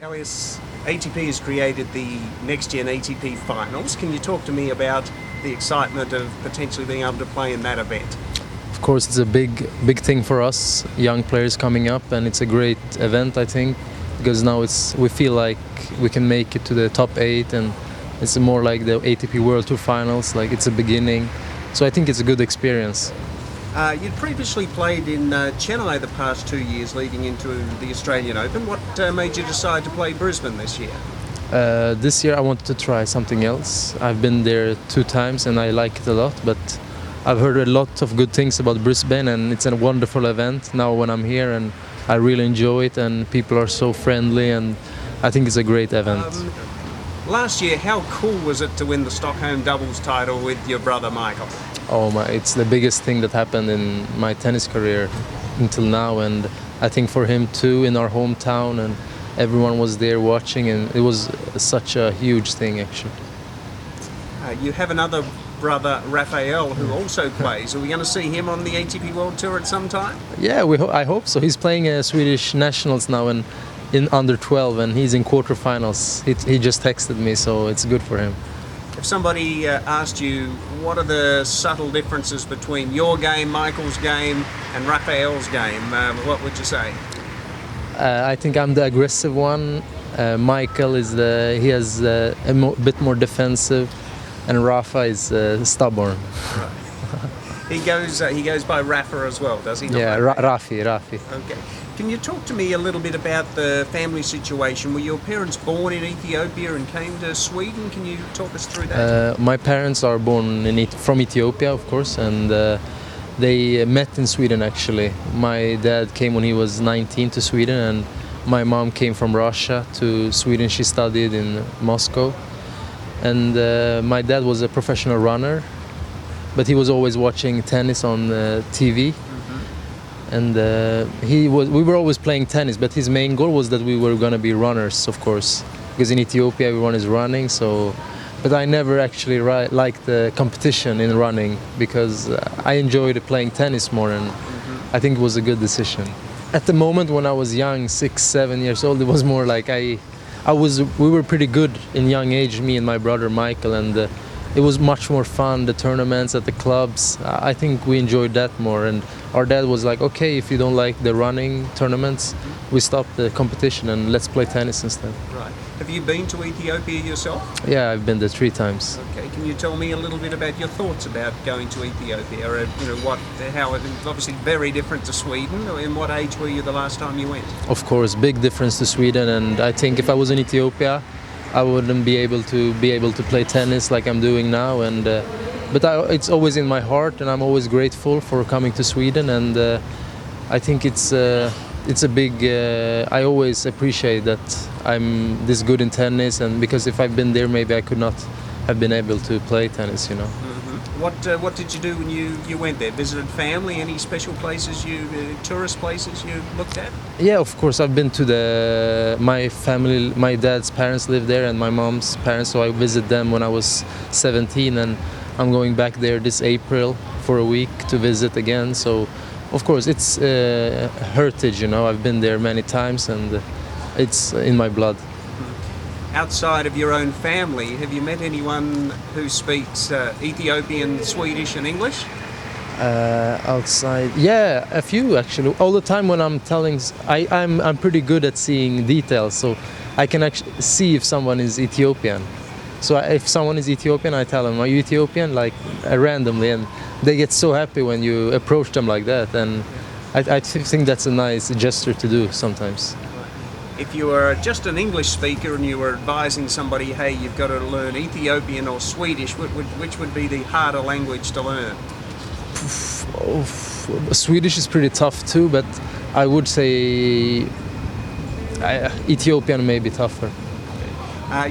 Elias, ATP has created the Next Gen ATP finals. Can you talk to me about the excitement of potentially being able to play in that event? Of course, it's a big thing for us, young players coming up, and it's a great event, I think, because now we feel like we can make it to the top 8, and it's more like the ATP World Tour finals, like it's a beginning. So I think it's a good experience. You'd previously played in Chennai the past 2 years leading into the Australian Open. What made you decide to play Brisbane this year? This year I wanted to try something else. I've been there 2 times and I like it a lot, but I've heard a lot of good things about Brisbane, and it's a wonderful event now when I'm here, and I really enjoy it, and people are so friendly, and I think it's a great event. Last year, how cool was it to win the Stockholm doubles title with your brother Michael? Oh my, it's the biggest thing that happened in my tennis career until now, and I think for him too, in our hometown, and everyone was there watching, and it was such a huge thing actually. You have another brother, Rafael, who also plays. Are we going to see him on the ATP World Tour at some time? Yeah, I hope so. He's playing Swedish nationals now and in under 12, and he's in quarterfinals. He just texted me, so it's good for him. If somebody asked you what are the subtle differences between your game, Michael's game, and Rafael's game, what would you say? I think I'm the aggressive one. Michael is he has a bit more defensive, and Rafa is stubborn. He goes by Rafa as well, does he? Not yeah, Rafi. Okay. Can you talk to me a little bit about the family situation? Were your parents born in Ethiopia and came to Sweden? Can you talk us through that? My parents are born from Ethiopia, of course, and they met in Sweden actually. My dad came when he was 19 to Sweden, and my mom came from Russia to Sweden. She studied in Moscow, and my dad was a professional runner, but he was always watching tennis on TV. And we were always playing tennis, but his main goal was that we were going to be runners, of course, because in Ethiopia everyone is running. But I never actually liked the competition in running, because I enjoyed playing tennis more, and I think it was a good decision. At the moment when I was young, 6, 7 years old, it was more like we were pretty good in young age, me and my brother Michael, and it was much more fun, the tournaments at the clubs. I think we enjoyed that more, and our dad was like, okay, if you don't like the running tournaments, we stop the competition and let's play tennis instead. Right. Have you been to Ethiopia yourself? Yeah, I've been there 3 times. Okay, can you tell me a little bit about your thoughts about going to Ethiopia? Or, how it is obviously very different to Sweden. In what age were you the last time you went? Of course, big difference to Sweden, and I think if I was in Ethiopia, I wouldn't be able to play tennis like I'm doing now, but it's always in my heart, and I'm always grateful for coming to Sweden, and I think it's a big. I always appreciate that I'm this good in tennis, and because if I've been there, maybe I could not have been able to play tennis, you know. What did you do when you went there? Visited family? Any special places tourist places you looked at? Yeah, of course. I've been to my family. My dad's parents live there, and my mom's parents. So I visited them when I was 17, and I'm going back there this April for a week to visit again. So, of course, it's heritage. You know, I've been there many times, and it's in my blood. Outside of your own family, have you met anyone who speaks Ethiopian, Swedish, and English? Outside, yeah, a few actually. All the time when I'm telling, I'm pretty good at seeing details, so I can actually see if someone is Ethiopian. So if someone is Ethiopian, I tell them, "Are you Ethiopian?" Like randomly, and they get so happy when you approach them like that. And I think that's a nice gesture to do sometimes. If you were just an English speaker and you were advising somebody, hey, you've got to learn Ethiopian or Swedish, which would be the harder language to learn? Swedish is pretty tough too, but I would say Ethiopian may be tougher.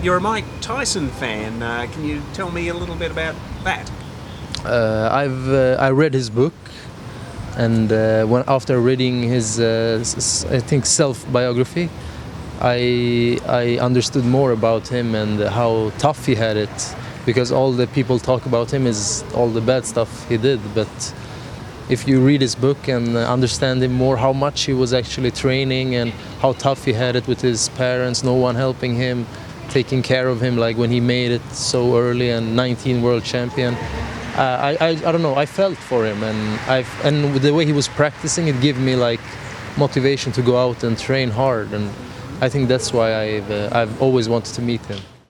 You're a Mike Tyson fan. Can you tell me a little bit about that? I read his book, and after reading his, I think, self-biography, I understood more about him and how tough he had it, because all the people talk about him is all the bad stuff he did, but if you read his book and understand him more, how much he was actually training and how tough he had it with his parents, no one helping him, taking care of him, like when he made it so early and 19 world champion. I don't know, I felt for him, and with the way he was practicing, it gave me like motivation to go out and train hard, and I think that's why I've always wanted to meet him.